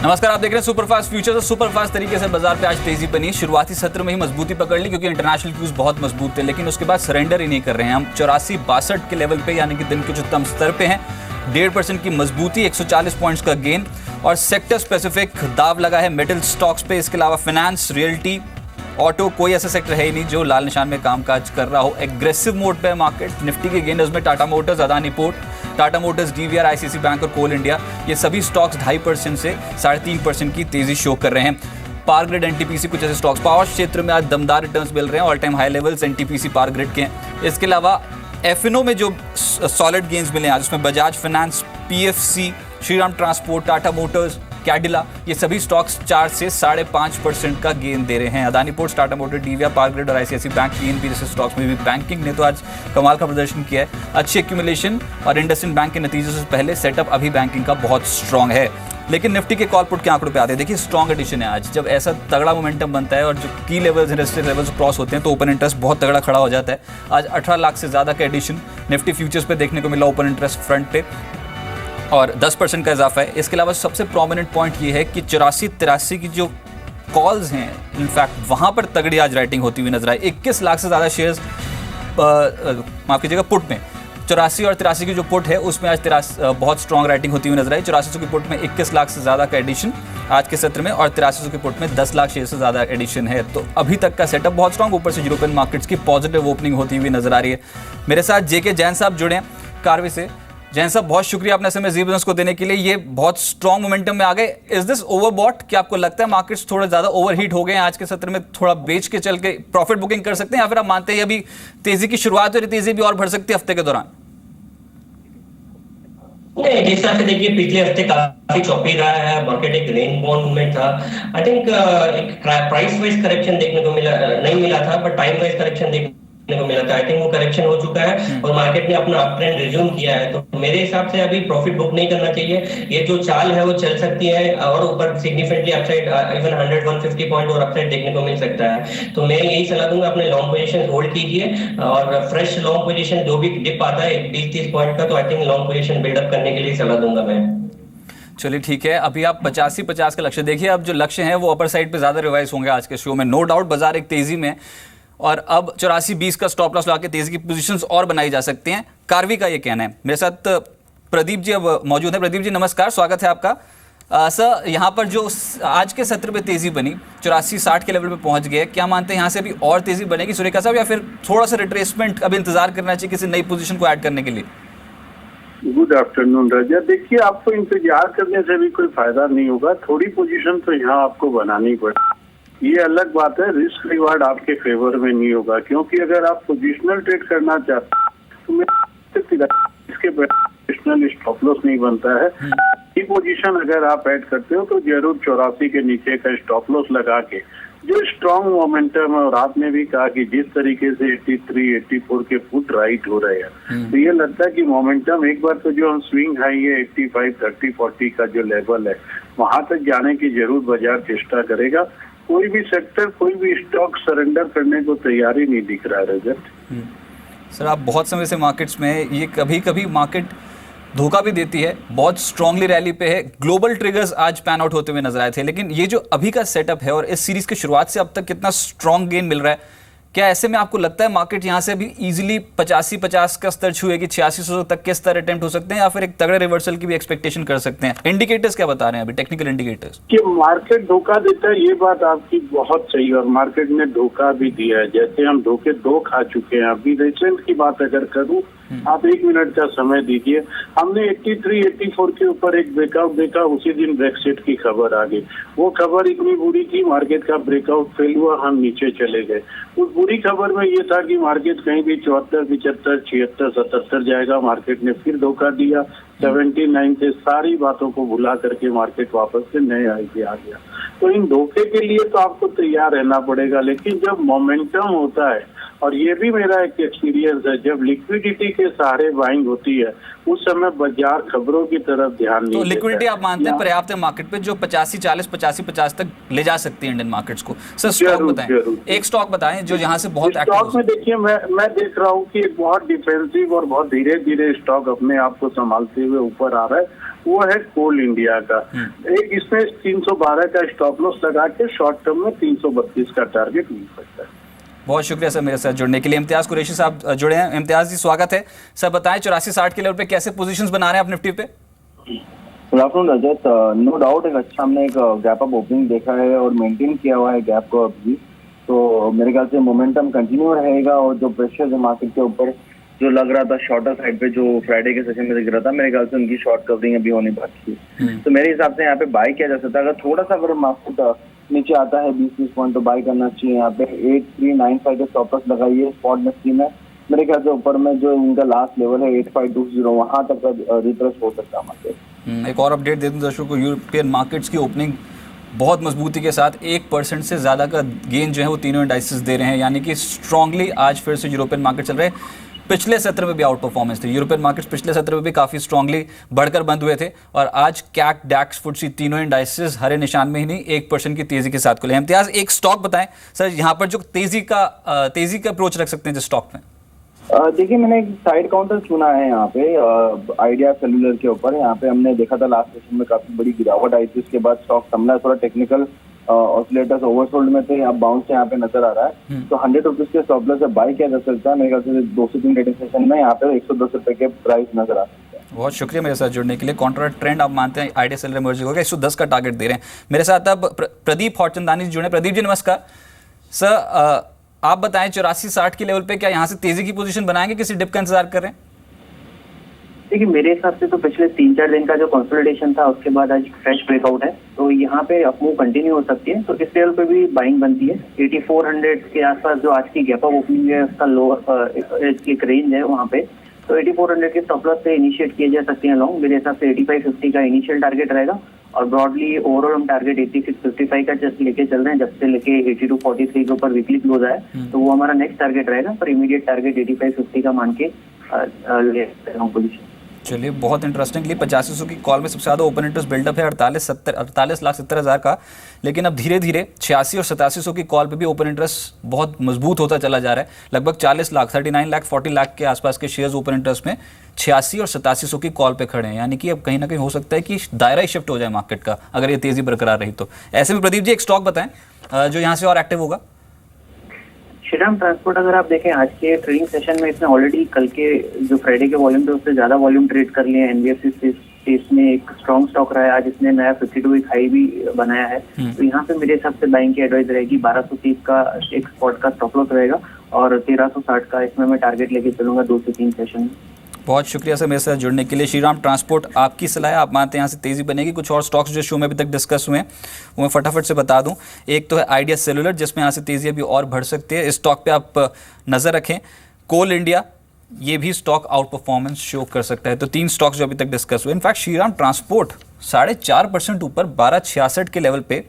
नमस्कार, आप देख रहे हैं सुपरफास्ट फ्यूचर। तो सुपरफास्ट तरीके से बाजार पे आज तेजी बनी। शुरुआती सत्र में ही मजबूती पकड़ ली क्योंकि इंटरनेशनल क्यूज बहुत मजबूत थे, लेकिन उसके बाद सरेंडर ही नहीं कर रहे हैं। हम 84-62 के लेवल पे यानी कि दिन के उच्चतम स्तर पे हैं। 1.5% की मजबूती, 140 पॉइंट्स का गेन और सेक्टर स्पेसिफिक दाव लगा है मेटल स्टॉक्स पे। इसके अलावा फाइनेंस, रियल्टी, ऑटो, कोई ऐसा सेक्टर है ही नहीं जो लाल निशान में कामकाज कर रहा हो। एग्रेसिव मोड पे है मार्केट। निफ्टी के गेनर्स में Tata Motors, Adani port, Tata Motors, DVR, ICC bank और कोल इंडिया, ये सभी स्टॉक्स 2.5% से 3.5% की तेजी शो कर रहे हैं। पावर ग्रिड, एनटीपीसी, कुछ ऐसे स्टॉक्स पावर क्षेत्र में आज दमदार रिटर्न्स मिल रहे हैं। All time high levels NTPC, power grid के हैं। इसके अलावा एफएनओ में जो सॉलिड गेन्स मिले आज, उसमें Bajaj finance, PFC, Shriram transport, Tata Motors, Cadila, ये सभी स्टॉक्स 4 से 5.5% का गेन दे रहे हैं। Adani ports, Tata motor, DVR, power grid और आईसीआईसी बैंक, पीएनबी जैसे स्टॉक्स में भी बैंकिंग ने तो आज कमाल का प्रदर्शन किया है। अच्छी एक्यूमुलेशन और इंडसइंड बैंक के नतीजों से पहले सेटअप अभी बैंकिंग का बहुत स्ट्रांग है। लेकिन निफ्टी के कॉल पुट के आंकड़ों पे आते हैं। देखिए, स्ट्रांग एडिशन है आज। जब ऐसा तगड़ा मोमेंटम बनता है और जो की लेवल्स, इंडस्ट्री लेवल्स क्रॉस होते हैं तो ओपन इंटरेस्ट बहुत तगड़ा खड़ा हो जाता है। आज 18 लाख से ज़्यादा का एडिशन निफ्टी फ्यूचर्स पे देखने को मिला ओपन इंटरेस्ट फ्रंट पे और 10% का इजाफा है। इसके अलावा सबसे प्रोमिनेंट पॉइंट ये है कि 84-83 की जो कॉल्स हैं, इनफैक्ट वहाँ पर तगड़ी आज राइटिंग होती हुई नजर आई। 21 लाख से ज़्यादा शेयर्स, माफ़ कीजिएगा, पुट में 84 और 83 की जो पुट है उसमें आज बहुत स्ट्रॉन्ग राइटिंग होती हुई नजर आई। 8400 की पुट में 21 लाख से ज़्यादा का एडिशन आज के सत्र में और 8300 की पुट में 10 लाख शेयर से ज़्यादा एडिशन है। तो अभी तक का सेटअप बहुत स्ट्रॉन्ग। ऊपर से यूरोपियन मार्केट्स की पॉजिटिव ओपनिंग होती हुई नजर आ रही है। मेरे साथ जेके जैन साहब जुड़े हैं कारवे से। जैन साहब, बहुत शुक्रिया अपने समय जी बिजनेस को देने के लिए। ये बहुत स्ट्रॉन्ग मोमेंटम में आ गए। Is this overbought? क्या आपको लगता है मार्केट्स थोड़े ज्यादा ओवरहीट हो गए हैं? आज के सत्र में थोड़ा बेच के चल के प्रॉफिट बुकिंग कर सकते हैं, या फिर आप मानते हैं अभी तेजी की शुरुआत हो रही, तेजी भी और बढ़ सकती है हफ्ते के दौरान? नहीं, जिस तरह से देखिए पिछले हफ्ते काफी चौपी रहा है मार्केट, एक रेन बाउंड मूवमेंट था। आई थिंक एक प्राइस वाइज करेक्शन देखने को नहीं मिला था, बट टाइम वाइज करेक्शन देखने को मिला था। आई थिंक वो करेक्शन हो चुका है और मार्केट ने अपना अप ट्रेंड रिज्यूम किया है। तो मेरे हिसाब से अभी प्रॉफिट बुक नहीं करना चाहिए। ये जो चाल है वो चल सकती है और ऊपर सिग्निफिकेंटली अपसाइड इवन 100-150 पॉइंट और अपसाइड देखने को मिल सकता है। तो मैं यही सलाह दूंगा, अपने लॉन्ग पोजीशन होल्ड कीजिए और फ्रेश लॉन्ग पोजीशन जो भी डिप आता है 20-30 पॉइंट का, तो I think long position buildup करने के लिए सलाह दूंगा मैं। चलिए ठीक है, अभी आप 85-50 का लक्ष्य देखिए। अब जो लक्ष्य है वो अपर साइड पे ज्यादा रिवाइज होंगे आज के शो में, नो डाउट। बाजार एक तेजी में और अब 84-20 का स्टॉप लॉस लगा के तेजी की पोजीशंस और बनाई जा सकती हैं, कारवी का ये कहना है। मेरे साथ प्रदीप जी अब मौजूद हैं। प्रदीप जी नमस्कार, स्वागत है आपका। सर, यहाँ पर जो आज के सत्र में तेजी बनी 84-60 के लेवल पे पहुंच गए, क्या मानते हैं यहाँ से अभी और तेजी बनेगी सुरेखा साहब, या फिर थोड़ा सा रिट्रेसमेंट अब इंतजार करना चाहिए किसी नई पोजीशन को ऐड करने के लिए? गुड आफ्टरनून रजा। देखिए, आपको इंतजार करने से भी कोई फायदा नहीं होगा। थोड़ी पोजीशन तो यहाँ आपको बनानी पड़ेगी। ये अलग बात है, रिस्क रिवार्ड आपके फेवर में नहीं होगा, क्योंकि अगर आप पोजिशनल ट्रेड करना चाहते हैं तो इसके पोजिशनल स्टॉप लॉस नहीं बनता है। ये पोजीशन अगर आप ऐड करते हो तो जरूर 84 के नीचे का स्टॉप लॉस लगा के जो स्ट्रॉन्ग मोमेंटम है, और आपने भी कहा कि जिस तरीके से 83-84 के फुट राइट हो रहे हैं, तो ये लगता है कि मोमेंटम एक बार तो जो हम स्विंग हाई है 85-30-40 का जो लेवल है वहां तक जाने की जरूर बाजार चेष्टा करेगा। कोई भी सेक्टर, कोई भी स्टॉक सरेंडर करने को तैयारी नहीं दिख रहा है रजत। सर, आप बहुत समय से मार्केट्स में, ये कभी कभी मार्केट धोखा भी देती है, बहुत स्ट्रांगली रैली पे है। ग्लोबल ट्रिगर्स आज पैन आउट होते हुए नजर आए थे, लेकिन ये जो अभी का सेटअप है और इस सीरीज की शुरुआत से अब तक कितना स्ट्रांग गेन मिल रहा है, क्या ऐसे में आपको लगता है मार्केट यहाँ से अभी इजीली 85-50 का स्तर छुएगी, 8600 तक के स्तर अटेम्प्ट हो सकते हैं, या फिर एक तगड़े रिवर्सल की भी एक्सपेक्टेशन कर सकते हैं? इंडिकेटर्स क्या बता रहे हैं अभी, टेक्निकल इंडिकेटर्स? कि मार्केट धोखा देता है, ये बात आपकी बहुत सही, और मार्केट ने धोखा भी दिया है। जैसे हम धोखे 2 खा चुके हैं। अभी रिसेंट की बात अगर करूं, आप 1 मिनट का समय दीजिए। हमने 83-84 के ऊपर एक ब्रेकआउट देखा, उसी दिन ब्रेक्सिट की खबर आ गई। वो खबर इतनी बुरी थी, मार्केट का ब्रेकआउट फेल हुआ, हम नीचे चले गए। उस बुरी खबर में ये था कि मार्केट कहीं भी 74, 75, 76, 77 जाएगा। मार्केट ने फिर धोखा दिया, 79 से सारी बातों को भुला करके मार्केट वापस से नए हाई पे आ गया। तो इन धोखे के लिए तो आपको तैयार रहना पड़ेगा, लेकिन जब मोमेंटम होता है, और ये भी मेरा एक एक्सपीरियंस है, जब लिक्विडिटी के सहारे बाइंग होती है उस समय बाजार खबरों की तरफ ध्यान नहीं देता। तो लिक्विडिटी आप मानते हैं पर्याप्त है मार्केट पे, जो 85-40, 85-50 तक ले जा सकती है इंडियन मार्केट्स को? सर, स्टॉक बताएं, एक स्टॉक बताएं जो यहाँ से बहुत एक्टिव। स्टॉक में देखिए, मैं देख रहा हूँ कि एक बहुत डिफेंसिव और बहुत धीरे धीरे स्टॉक अपने आप को संभालते हुए ऊपर आ रहा है। वो है कोल इंडिया का। एक इसमें 312 का स्टॉप लॉस लगा के शॉर्ट टर्म में 332 का टारगेट मिल सकता है। बहुत शुक्रिया सर मेरे साथ जुड़ने के लिए। इम्तियाज कुरैशी साहब जुड़े हैं। इम्तियाज जी स्वागत है सर। बताएं 84-60 के लेवल पे कैसे पोजीशंस बना रहे हैं आप निफ्टी पे? गुड आफ्टरनून रजत। नो डाउट एक अच्छा हमने एक गैप अप ओपनिंग देखा है और मेंटेन किया हुआ है गैप को अभी, तो मेरे ख्याल से मोमेंटम कंटिन्यू रहेगा। और जो प्रेशर जो मार्केट के ऊपर जो लग रहा था शॉर्टर साइड पे, जो फ्राइडे के सेशन में दिख रहा था, मेरे ख्याल से उनकी शॉर्ट कवरिंग अभी होनी बाकी है। तो मेरे हिसाब से यहाँ पे बाय किया जा सकता है। अगर थोड़ा सा अगर मार्केट नीचे आता है 20-30 पॉइंट तो बाय करना चाहिए। यहाँ पे 8395 के स्टॉप लॉस लगाइए स्पॉट निफ्टी में। मेरे ख्याल से ऊपर में जो इनका लास्ट लेवल है 8520 वहां तक का रिट्रेस हो सकता है मार्केट। एक और अपडेट दे दूं दर्शकों को, यूरोपियन मार्केट्स की ओपनिंग बहुत मजबूती के साथ 1% से ज़्यादा का गेन जो है वो तीनों इंडाइसेस दे रहे हैं, यानी कि स्ट्रांगली आज फिर से यूरोपियन मार्केट चल रहे हैं। पिछले सत्र में भी आउट परफॉर्मेंस थी, यूरोपियन मार्केट्स पिछले सत्र में भी काफ़ी स्ट्रांगली बढ़कर बंद हुए थे और आज कैक डैक्स फुटसी तीनों इंडाइसेस हरे निशान में ही नहीं 1% की तेज़ी के साथ खुले। इम्तियाज एक स्टॉक बताएं सर यहाँ पर जो तेज़ी का अप्रोच रख सकते हैं जिस स्टॉक में। देखिए मैंने एक साइड काउंटर चुना है यहाँ पे आइडिया सेलुलर के ऊपर। यहाँ पे हमने देखा था लास्ट सेशन में काफी बड़ी गिरावट आई थी, उसके बाद स्टॉक संभला, थोड़ा टेक्निकल ऑसिलेटर्स ओवरसोल्ड में थे, अब बाउंस यहाँ पे नजर आ रहा है। तो 100 रुपीज के स्टॉप लॉस से बाय किया जा सकता है। मेरे ख्याल से 2 से 3 ट्रेडिंग सेशन में यहाँ पे 110 रुपए के प्राइस नजर आ सकता है। बहुत शुक्रिया मेरे साथ जुड़ने के लिए। कॉन्ट्रा ट्रेंड आप मानते हैं आइडिया सेलुलर इमर्जिंग होगा, 110 का टारगेट दे रहे हैं। मेरे साथ अब प्रदीप हौचंदानी जी जुड़े। प्रदीप जी नमस्कार सर। आप बताएं 84-60 के लेवल पे क्या यहाँ से तेजी की पोजीशन बनाएंगे, किसी डिप का इंतजार कर रहे हैं? देखिए मेरे हिसाब से तो पिछले 3-4 दिन का जो कंसोलिडेशन था उसके बाद आज फ्रेश ब्रेकआउट है, तो यहाँ पे अपमूव कंटिन्यू हो सकती है। तो इस लेवल पे भी बाइंग बनती है। 8400 के आसपास जो आज की गैप अप ओपनिंग है उसका लोअर एक रेंज है वहाँ पे, तो 8400 के स्टॉप लॉस से इनिशिएट किए जा सकते हैं लॉन्ग। मेरे हिसाब से 8550 का इनिशियल टारगेट रहेगा और ब्रॉडली ओवरऑल हम टारगेट 8655 का जस्ट लेके चल रहे हैं। जब से लेके 8243 के ऊपर वीकली क्लोज आया तो वो हमारा नेक्स्ट टारगेट रहेगा, पर इमीडिएट टारगेट 8550 का मान के ले लॉन्ग पोजीशन। चलिए बहुत इंटरेस्टिंगली 8500 की कॉल में सबसे ज़्यादा ओपन इंटरेस्ट बिल्डअप है 48,70,000 का, लेकिन अब धीरे धीरे 86 और 8700 की कॉल पे भी ओपन इंटरेस्ट बहुत मजबूत होता चला जा रहा है। लगभग 40 लाख 39 लाख 40 लाख के आसपास के शेयर्स ओपन इंटरेस्ट में 86 और 8700 की कॉल पे खड़े हैं, यानी कि अब कहीं ना कहीं हो सकता है कि दायरा ही शिफ्ट हो जाए मार्केट का अगर ये तेज़ी बरकरार रही तो। ऐसे में प्रदीप जी एक स्टॉक बताएं जो यहाँ से और एक्टिव होगा। श्रीराम ट्रांसपोर्ट अगर आप देखें आज के ट्रेडिंग सेशन में इसने ऑलरेडी कल के जो फ्राइडे के वॉल्यूम थे उससे ज्यादा वॉल्यूम ट्रेड कर लिए हैं। एनबीएफसी स्पेस में एक स्ट्रॉन्ग स्टॉक रहा है, आज इसने नया 52 वीक हाई भी बनाया है। तो यहाँ पे मेरे हिसाब से बाइंग की एडवाइस रहेगी। 1230 का एक स्पॉट का स्टॉप लॉस रहेगा और 1360 का इसमें मैं टारगेट लेके चलूंगा 2 से 3 सेशन में। बहुत शुक्रिया सर मेरे साथ जुड़ने के लिए। श्रीराम ट्रांसपोर्ट आपकी सलाह है, आप मानते हैं यहाँ से तेज़ी बनेगी। कुछ और स्टॉक्स जो शो में अभी तक डिस्कस हुए हैं वो मैं फटाफट से बता दूं। एक तो है आइडिया सेलुलर जिसमें यहाँ से तेज़ी अभी और बढ़ सकती है, इस स्टॉक पे आप नज़र रखें। कोल इंडिया ये भी स्टॉक आउट परफॉर्मेंस शो कर सकता है। तो 3 स्टॉक्स जो अभी तक डिस्कस हुए। इनफैक्ट श्रीराम ट्रांसपोर्ट 4.5% ऊपर 1266 के लेवल पे।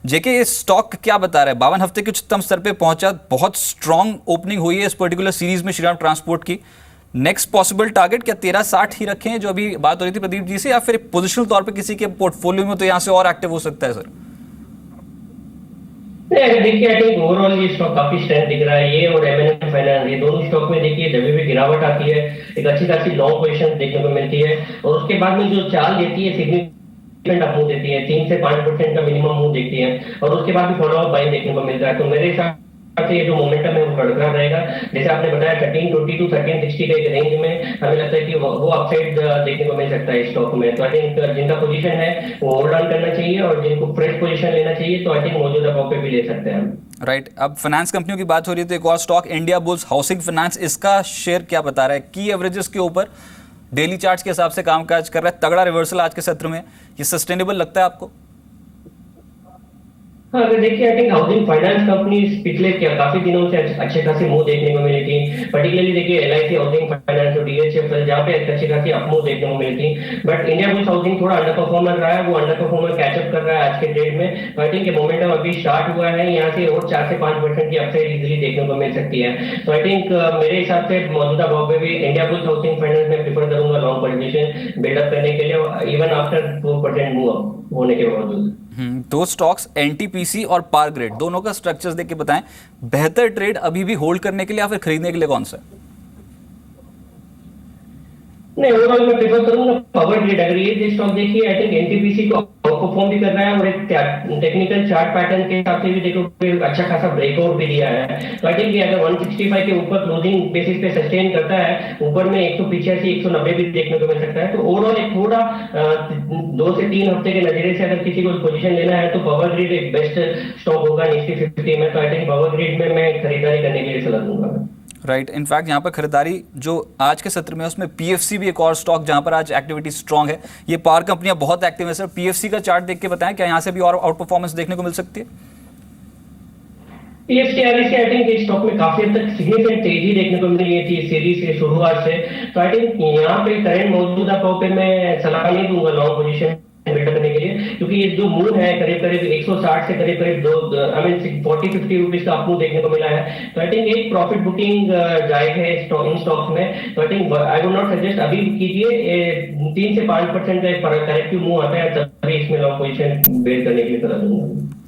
जेके ये स्टॉक क्या बता रहा है, 52 हफ्ते के उच्चतम स्तर पे पहुंचा, बहुत स्ट्रॉन्ग ओपनिंग हुई है इस पर्टिकुलर सीरीज में श्रीराम ट्रांसपोर्ट की। नेक्स्ट पॉसिबल टारगेट क्या 1360 ही रखें जो अभी बात हो रही थी प्रदीप जी से, या फिर पोजिशनल तौर पे किसी के पोर्टफोलियो में तो यहाँ से और एक्टिव हो सकता है सर? देखिए आई थिंक ओवरऑल ये स्टॉक काफी स्ट्रेंथ दिख रहा है। ये और एमएनएम फाइनेंस ये दोनों स्टॉक में देखिए जब भी गिरावट आती है एक अच्छी खासी लॉन्ग पोजीशन देखने को मिलती है और उसके बाद में जो चाल देती है सिग्निफिकेंट अप मूव देती है, 3 से 5% का मिनिमम मूव देखती है और उसके बाद भी फॉलो अप बाइंग देखने को मिलता है। तो मेरे हिसाब से ये जो मोमेंटम है वो बरकरार रहेगा। जैसे आपने बताया 1320 टू 1360 के एक रेंज में हमें लगता है कि वो अपसाइड देखने को मिल सकता है स्टॉक में। तो आई थिंक जिनका पोजीशन है वो होल्ड ऑन करना चाहिए और जिनको फ्रेश पोजीशन लेना चाहिए तो आई थिंक मौजूदा भाव पे भी ले सकते हैं। राइट अब फाइनेंस कंपनियों की बात हो रही है तो एक और stock India bulls housing finance, इसका शेयर क्या बता रहा है? की एवरेजेस के ऊपर डेली चार्ट्स के हिसाब से कामकाज कर रहा है, तगड़ा रिवर्सल आज के सत्र में, ये सस्टेनेबल लगता है आपको? हाँ अगर देखिए I think housing finance company पिछले काफी दिनों से अच्छे खासी मूव देखने को मिली थी। पर्टिकुलरली देखिए एलआईसी हाउसिंग फाइनेंस और डीएचएफएल जहाँ पे अच्छी खासी अपमूव देखने को मिली थी। बट इंडिया बुल्स हाउसिंग थोड़ा अंडर परफॉर्मर रहा है, वो अंडर परफॉर्मर कैचअप कर रहा है आज के ट्रेड में। तो आई थिंक मोमेंटम अभी स्टार्ट हुआ है, यहाँ से और 4 से 5% की अपसाइड इजीली देखने को मिल सकती है। तो आई थिंक मेरे हिसाब से मौजूदा भाव पे भी इंडिया बुल्स हाउसिंग फाइनेंस में प्रीफर करूंगा लॉन्ग पोजीशन बिल्डअप करने के लिए इवन आफ्टर 4% मूव अप होने के बावजूद। दो स्टॉक्स एनटीपीसी और पार ग्रेड दोनों का स्ट्रक्चर्स देख के बताएं, बेहतर ट्रेड अभी भी होल्ड करने के लिए या फिर खरीदने के लिए कौन सा है? नहीं, ओवरऑल मैं प्रेफर करूंगा पावर ग्रिड। अगर ये स्टॉक देखिए, आई थिंक एनटीपीसी को परफॉर्म भी कर रहा है और एक टेक्निकल चार्ट पैटर्न के हिसाब से भी देखो अच्छा खासा ब्रेकआउट भी दिया है। तो आई थिंक ये अगर 165 के ऊपर क्लोजिंग बेसिस पे सस्टेन करता है, ऊपर में 185 190 भी देखने को मिल सकता है। तो ओवरऑल एक थोड़ा 2 से 3 हफ्ते के नजरिए से अगर किसी को पोजीशन लेना है तो पावर ग्रिड एक बेस्ट स्टॉक होगा निफ्टी 50 में। तो आई थिंक पावर ग्रिड में मैं खरीदारी करने के लिए सलाह दूंगा। राइट, इनफैक्ट यहाँ पर खरीदारी जो आज के सत्र में है उसमें पीएफसी भी एक और स्टॉक जहाँ पर आज एक्टिविटी स्ट्रांग है। ये पावर कंपनियां बहुत एक्टिव है सर। पीएफसी का चार्ट देख के बताएं, क्या यहाँ से भी और आउट परफॉर्मेंस देखने को मिल सकती है? पीएफसी आई थिंक इस स्टॉक में काफी हद तक सिग्निफिकेंट तेजी देखने को मिली है थी सीरीज के शुरुआत से। तो आई थिंक यहाँ पे करंट मौजूदा भाव पे मैं सलाह नहीं दूंगा लॉन्ग पोजीशन बिल्डअप करने के लिए, क्योंकि ये जो मूव है करीब करीब 160 से करीब करीब 40-50 रुपीज का आपको देखने को मिला है। तो आई थिंक एक प्रॉफिट बुकिंग जायज है इन स्टॉक्स में। तो I think I would not suggest अभी कीजिए। 3 से 5% का एक करेक्टिव मूव आता है तभी इसमें लॉन्ग पोजीशन बिल्ड करने के लिए सलाह दूंगा।